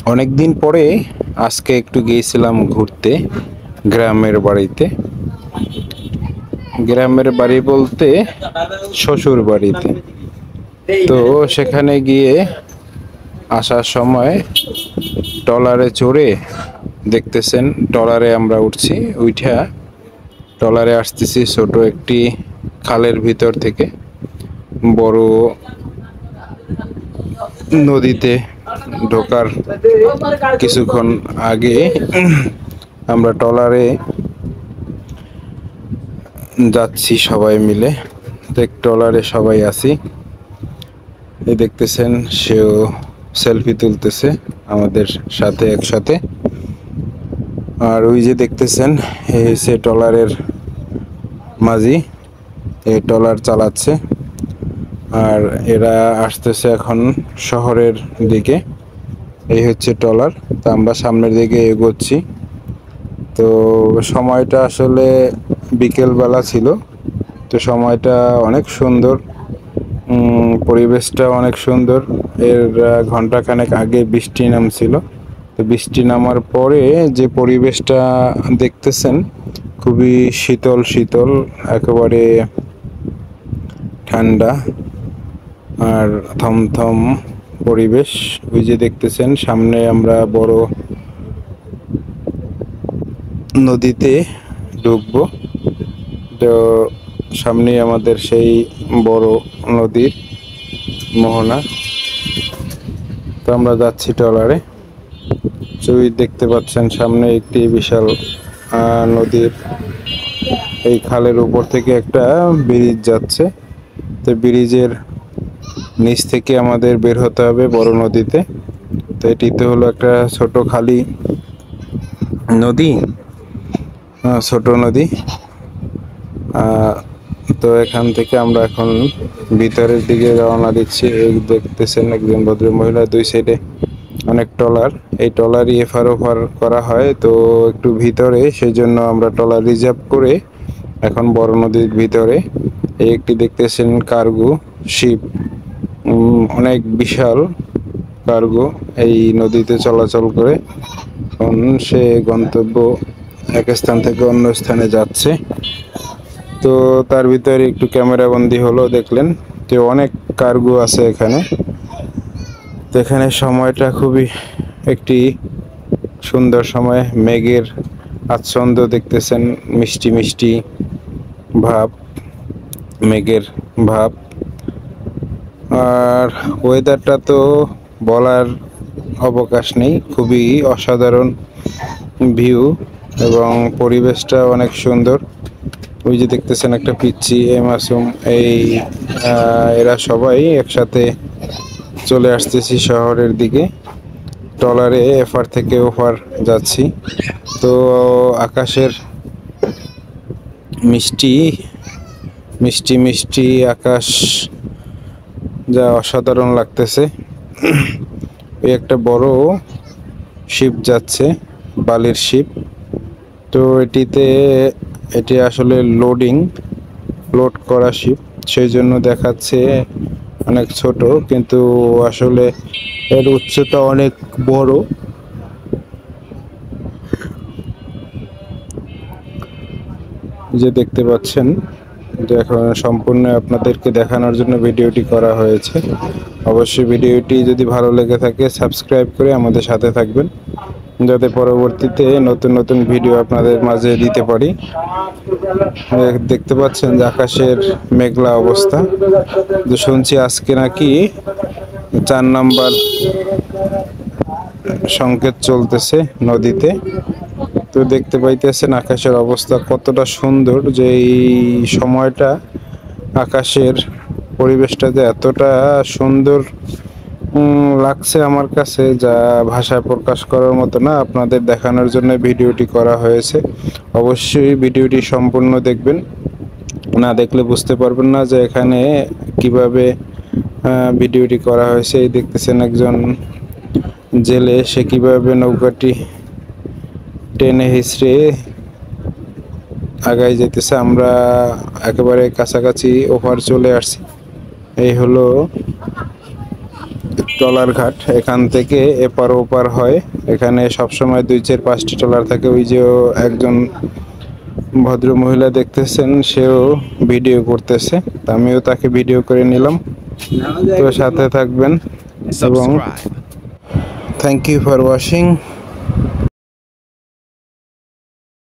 অনেক দিন পরে আজকে একটু গিয়েছিলাম ঘুরতে গ্রামের বাড়িতে। গ্রামের বাড়ি বলতে শ্বশুর বাড়িতে। তো সেখানে গিয়ে আসার সময় ট্রলারে চড়ে দেখতেছেন, ট্রলারে আমরা উঠছি, উইঠা ট্রলারে আসতেছি ছোট একটি খালের ভিতর থেকে বড় নদীতে ঢোকার কিছুক্ষণ আগে আমরা ট্রলারে যাচ্ছি সবাই মিলে। ট্রলারে সবাই আছি, এই দেখতেছেন সেও সেলফি তুলতেছে আমাদের সাথে একসাথে। আর ওই যে দেখতেছেন এই হচ্ছে ট্রলারের মাঝি, এই ট্রলার চালাচ্ছে। আর এরা আসতেছে এখন শহরের দিকে। এই হচ্ছে ট্রলার। তা আমরা সামনের দিকে এগোচ্ছি। তো সময়টা আসলে বিকেল বেলা ছিল, তো সময়টা অনেক সুন্দর, পরিবেশটা অনেক সুন্দর। এর ঘন্টাখানেক আগে বৃষ্টি নামছিল, তো বৃষ্টি নামার পরে যে পরিবেশটা দেখতেছেন খুবই শীতল শীতল, একেবারে ঠান্ডা আর থমথম পরিবেশ। ওই যে দেখতেছেন সামনে আমরা বড় নদীতে ঢুকবো। তো সামনে আমাদের সেই বড় নদীর মোহনা। তো আমরা যাচ্ছি ট্রলারে। ছবি দেখতে পাচ্ছেন সামনে একটি বিশাল নদীর এই খালের উপর থেকে একটা ব্রিজ যাচ্ছে। তো ব্রিজের নিচ থেকে আমাদের বের হতে হবে বড় নদীতে। তো এটিতে হলো একটা ছোট খালি নদী, ছোট নদী। তো এখান থেকে আমরা এখন ভিতরের দিকে রওনা দিচ্ছি। এই দেখতেছেন একজন ভদ্র মহিলা, দুই সাইডে অনেক ট্রলার। এই ট্রলারই এফার ওফার করা হয়, তো একটু ভিতরে, সেই জন্য আমরা ট্রলার রিজার্ভ করে এখন বড় নদীর ভিতরে। এই একটি দেখতেছেন কার্গো শিপ, অনেক বিশাল কার্গো এই নদীতে চলাচল করে। এখন সে গন্তব্য এক স্থান থেকে অন্য স্থানে যাচ্ছে। তো তার ভিতরে একটু ক্যামেরা বন্দি হলো, দেখলেন যে অনেক কার্গো আছে এখানে। তো এখানে সময়টা খুবই একটি সুন্দর সময়, মেঘের আচ্ছন্দ দেখতেছেন, মিষ্টি মিষ্টি ভাব, মেঘের ভাব। আর ওয়েদারটা তো বলার অবকাশ নেই, খুবই অসাধারণ ভিউ এবং পরিবেশটা অনেক সুন্দর। ওই যে দেখতেছেন একটা পিচ্চি, মাসুম, এই এরা সবাই একসাথে চলে আসতেছি শহরের দিকে। ট্রলারে এপার থেকে ওপার যাচ্ছি। তো আকাশের মিষ্টি মিষ্টি মিষ্টি আকাশ, যা অসাধারণ লাগতেছে। ওই একটা বড় শিপ যাচ্ছে, বালির শিপ। তো এটি আসলে লোড করা শিপ, সেই জন্য দেখাচ্ছে অনেক ছোট, কিন্তু আসলে এর উচ্চতা অনেক বড়। যে দেখতে পাচ্ছেন, এখন সম্পূর্ণ আপনাদেরকে দেখানোর জন্য ভিডিওটি করা হয়েছে। অবশ্যই ভিডিওটি যদি ভালো লেগে থাকে সাবস্ক্রাইব করে আমাদের সাথে থাকবেন, যাতে পরবর্তীতে নতুন নতুন ভিডিও আপনাদের মাঝে দিতে পারি। দেখতে পাচ্ছেন যে আকাশের মেঘলা অবস্থা। তো শুনছি আজকে নাকি 4 নাম্বার সংকেত চলতেছে নদীতে। তো দেখতে পাইতেছেন আকাশের অবস্থা কতটা সুন্দর, যে এই সময়টা আকাশের পরিবেশটা যে এতটা সুন্দর লাগছে আমার কাছে, যা ভাষায় প্রকাশ করার মতো না। আপনাদের দেখানোর জন্য ভিডিওটি করা হয়েছে। অবশ্যই ভিডিওটি সম্পূর্ণ দেখবেন, না দেখলে বুঝতে পারবেন না যে এখানে কিভাবে ভিডিওটি করা হয়েছে। এই দেখতেছেন একজন জেলে, সে কিভাবে নৌকাটি টেনে হিচড়ে আগায় যেতেছে। আমরা একেবারে কাছাকাছি ওপার চলে আসছি। এই হলো ট্রলার ঘাট, এখান থেকে এপার ওপার হয়। এখানে সবসময় 2 4 5টি ট্রলার থাকে। ওই যে একজন ভদ্র মহিলা দেখতেছেন, সেও ভিডিও করতেছে, তা আমিও তাকে ভিডিও করে নিলাম। তো সাথে থাকবেন এবং থ্যাংক ইউ ফর ওয়াচিং।